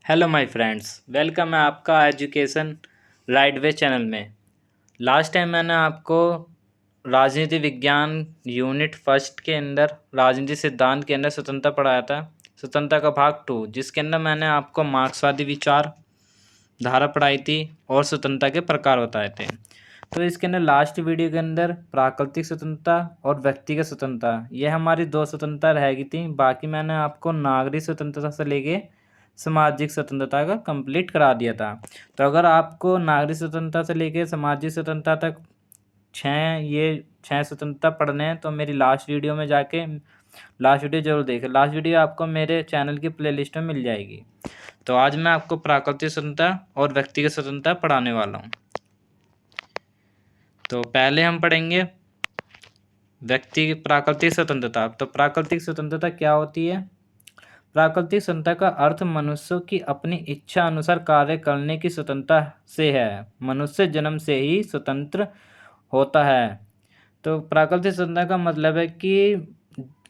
Hello my friends, welcome है आपका education right way channel में। लास्ट टाइम मैंने आपको राजनीति विज्ञान यूनिट फर्स्ट के अंदर राजनीति सिद्धांत के अंदर स्वतंत्रता पढ़ाया था। स्वतंत्रता का भाग 2, जिसके अंदर मैंने आपको मार्क्सवादी विचार धारा पढ़ाई थी और स्वतंत्रता के प्रकार बताए थे। तो इसके अंदर लास्ट वीडियो के अंदर प्राकृतिक स्वतंत्रता और व्यक्तिगत स्वतंत्रता, यह हमारी दो स्वतंत्रता रहेगी थी। बाकी मैंने आपको नागरिक स्वतंत्रता से लेके सामाजिक स्वतंत्रता का कंप्लीट करा दिया था। तो अगर आपको नागरिक स्वतंत्रता से लेके सामाजिक स्वतंत्रता तक छः स्वतंत्रता पढ़ने हैं तो मेरी लास्ट वीडियो में जाके लास्ट वीडियो जरूर देखें। लास्ट वीडियो आपको मेरे चैनल की प्लेलिस्ट में मिल जाएगी। तो आज मैं आपको प्राकृतिक स्वतंत्रता और व्यक्तिगत स्वतंत्रता पढ़ाने वाला हूँ। तो पहले हम पढ़ेंगे प्राकृतिक स्वतंत्रता। तो प्राकृतिक स्वतंत्रता क्या होती है? प्राकृतिक स्वतंत्रता का अर्थ मनुष्य की अपनी इच्छा अनुसार कार्य करने की स्वतंत्रता से है। मनुष्य जन्म से ही स्वतंत्र होता है। तो प्राकृतिक स्वतंत्रता का मतलब है कि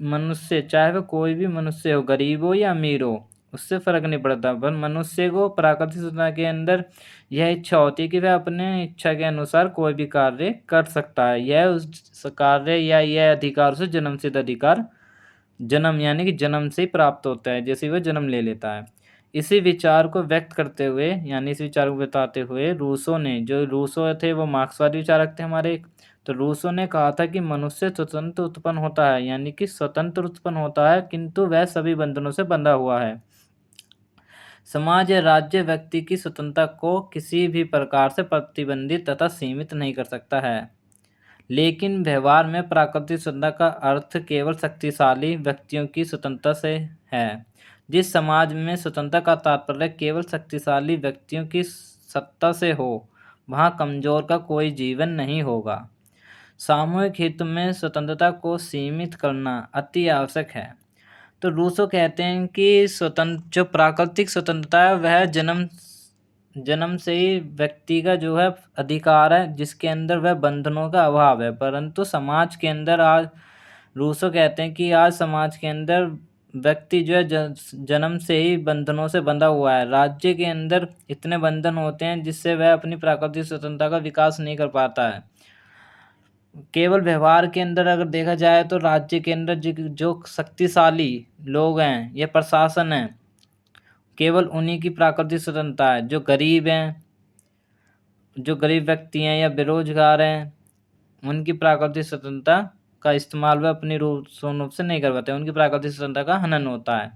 मनुष्य, चाहे वह कोई भी मनुष्य हो, गरीब हो या अमीर हो, उससे फर्क नहीं पड़ता, पर मनुष्य को प्राकृतिक स्वतंत्रता के अंदर यह इच्छा होती है कि वह अपने इच्छा के अनुसार कोई भी कार्य कर सकता है। यह उस कार्य या यह अधिकार उसे जन्मसिद्ध अधिकार, जन्म यानी कि जन्म से ही प्राप्त होता है, जैसे वह जन्म ले लेता है। इसी विचार को व्यक्त करते हुए यानी इस विचार को बताते हुए रूसो थे, वो मार्क्सवादी विचारक थे हमारे। तो रूसो ने कहा था कि मनुष्य स्वतंत्र उत्पन्न होता है, यानी कि स्वतंत्र उत्पन्न होता है, किंतु वह सभी बंधनों से बंधा हुआ है। समाज या राज्य व्यक्ति की स्वतंत्रता को किसी भी प्रकार से प्रतिबंधित तथा सीमित नहीं कर सकता है। लेकिन व्यवहार में प्राकृतिक स्वतंत्रता का अर्थ केवल शक्तिशाली व्यक्तियों की स्वतंत्रता से है। जिस समाज में स्वतंत्रता का तात्पर्य केवल शक्तिशाली व्यक्तियों की सत्ता से हो, वहाँ कमजोर का कोई जीवन नहीं होगा। सामूहिक हित में स्वतंत्रता को सीमित करना अति आवश्यक है। तो रूसो कहते हैं कि जो प्राकृतिक स्वतंत्रता है वह जन्म से ही व्यक्ति का जो है अधिकार है, जिसके अंदर वह बंधनों का अभाव है। परंतु समाज के अंदर आज रूसो कहते हैं कि आज समाज के अंदर व्यक्ति जो है जन्म से ही बंधनों से बंधा हुआ है। राज्य के अंदर इतने बंधन होते हैं जिससे वह अपनी प्राकृतिक स्वतंत्रता का विकास नहीं कर पाता है। केवल व्यवहार के अंदर अगर देखा जाए तो राज्य के अंदर जो शक्तिशाली लोग हैं या प्रशासन है, केवल उन्हीं की प्राकृतिक स्वतंत्रता है। जो गरीब व्यक्ति हैं या बेरोजगार हैं, उनकी प्राकृतिक स्वतंत्रता का इस्तेमाल वह अपनी रूप से नहीं कर पाते, उनकी प्राकृतिक स्वतंत्रता का हनन होता है।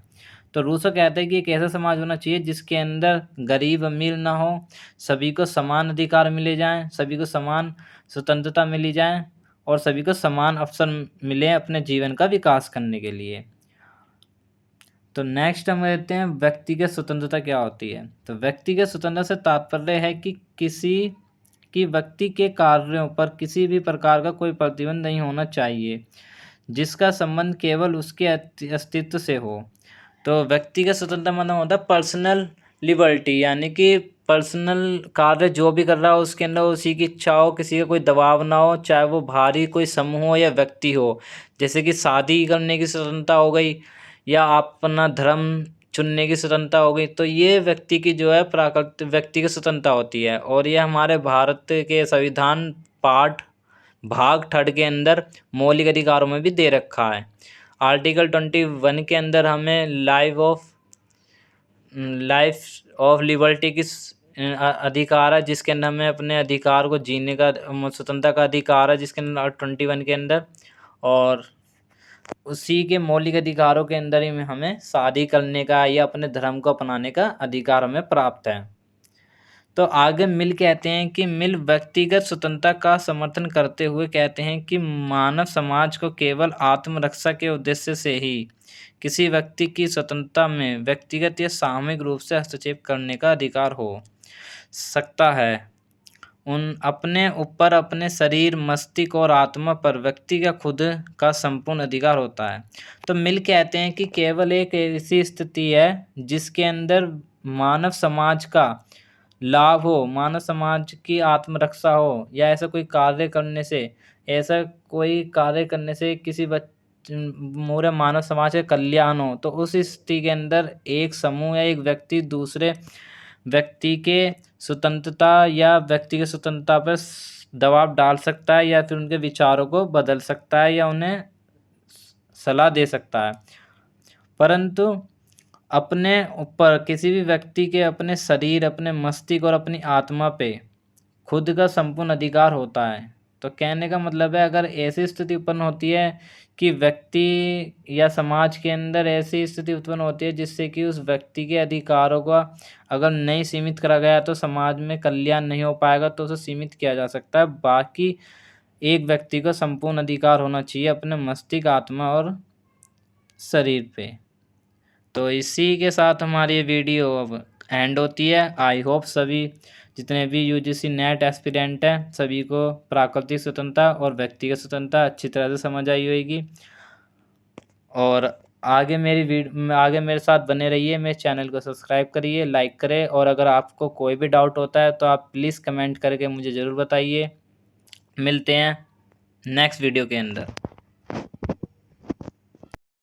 तो रूसो कहते हैं कि एक ऐसा समाज होना चाहिए जिसके अंदर गरीब अमीर ना हो, सभी को समान अधिकार मिले जाएं, सभी को समान स्वतंत्रता मिली जाए और सभी को समान अवसर मिले अपने जीवन का विकास करने के लिए। तो नेक्स्ट हम देखते हैं व्यक्तिगत स्वतंत्रता क्या होती है। तो व्यक्तिगत स्वतंत्रता से तात्पर्य है कि किसी की व्यक्ति के कार्यों पर किसी भी प्रकार का कोई प्रतिबंध नहीं होना चाहिए, जिसका संबंध केवल उसके अस्तित्व से हो। तो व्यक्तिगत स्वतंत्रता मतलब होता है पर्सनल लिबर्टी, यानी कि पर्सनल कार्य जो भी कर रहा हो उसके अंदर उसी की इच्छा हो, किसी का कोई दबाव ना हो, चाहे वो भारी कोई समूह हो या व्यक्ति हो। जैसे कि शादी करने की स्वतंत्रता हो गई या आप अपना धर्म चुनने की स्वतंत्रता हो गई। तो ये व्यक्ति की जो है प्राकृतिक व्यक्तिगत स्वतंत्रता होती है, और ये हमारे भारत के संविधान पाठ भाग 3 के अंदर मौलिक अधिकारों में भी दे रखा है। आर्टिकल 21 के अंदर हमें लाइफ ऑफ लिबर्टी की अधिकार है, जिसके अंदर हमें अपने अधिकार को जीने का स्वतंत्रता का अधिकार है, जिसके अंदर 21 के अंदर, और उसी के मौलिक अधिकारों के अंदर ही में हमें शादी करने का या अपने धर्म को अपनाने का अधिकार हमें प्राप्त है। तो आगे मिल कहते हैं कि मिल व्यक्तिगत स्वतंत्रता का समर्थन करते हुए कहते हैं कि मानव समाज को केवल आत्मरक्षा के उद्देश्य से ही किसी व्यक्ति की स्वतंत्रता में व्यक्तिगत या सामूहिक रूप से हस्तक्षेप करने का अधिकार हो सकता है। उन अपने ऊपर, अपने शरीर, मस्तिष्क और आत्मा पर व्यक्ति का खुद का संपूर्ण अधिकार होता है। तो मिल कहते हैं कि केवल एक ऐसी स्थिति है जिसके अंदर मानव समाज का लाभ हो, मानव समाज की आत्मरक्षा हो, या ऐसा कोई कार्य करने से किसी पूरे मानव समाज का कल्याण हो, तो उस स्थिति के अंदर एक समूह या एक व्यक्ति दूसरे व्यक्ति के स्वतंत्रता या व्यक्ति की स्वतंत्रता पर दबाव डाल सकता है, या फिर उनके विचारों को बदल सकता है, या उन्हें सलाह दे सकता है। परंतु अपने ऊपर किसी भी व्यक्ति के अपने शरीर, अपने मस्तिष्क और अपनी आत्मा पे खुद का संपूर्ण अधिकार होता है। तो कहने का मतलब है, अगर ऐसी स्थिति उत्पन्न होती है कि व्यक्ति या समाज के अंदर ऐसी स्थिति उत्पन्न होती है जिससे कि उस व्यक्ति के अधिकारों का अगर नहीं सीमित करा गया तो समाज में कल्याण नहीं हो पाएगा, तो उसे सीमित किया जा सकता है। बाकी एक व्यक्ति को संपूर्ण अधिकार होना चाहिए अपने मस्तिष्क, आत्मा और शरीर पे। तो इसी के साथ हमारी ये वीडियो अब एंड होती है। आई होप सभी जितने भी यूजीसी नेट एस्पिरेंट हैं सभी को प्राकृतिक स्वतंत्रता और व्यक्तिगत स्वतंत्रता अच्छी तरह से समझ आई होगी। और आगे मेरे साथ बने रहिए। मेरे चैनल को सब्सक्राइब करिए, लाइक करें, और अगर आपको कोई भी डाउट होता है तो आप प्लीज़ कमेंट करके मुझे ज़रूर बताइए। मिलते हैं नेक्स्ट वीडियो के अंदर।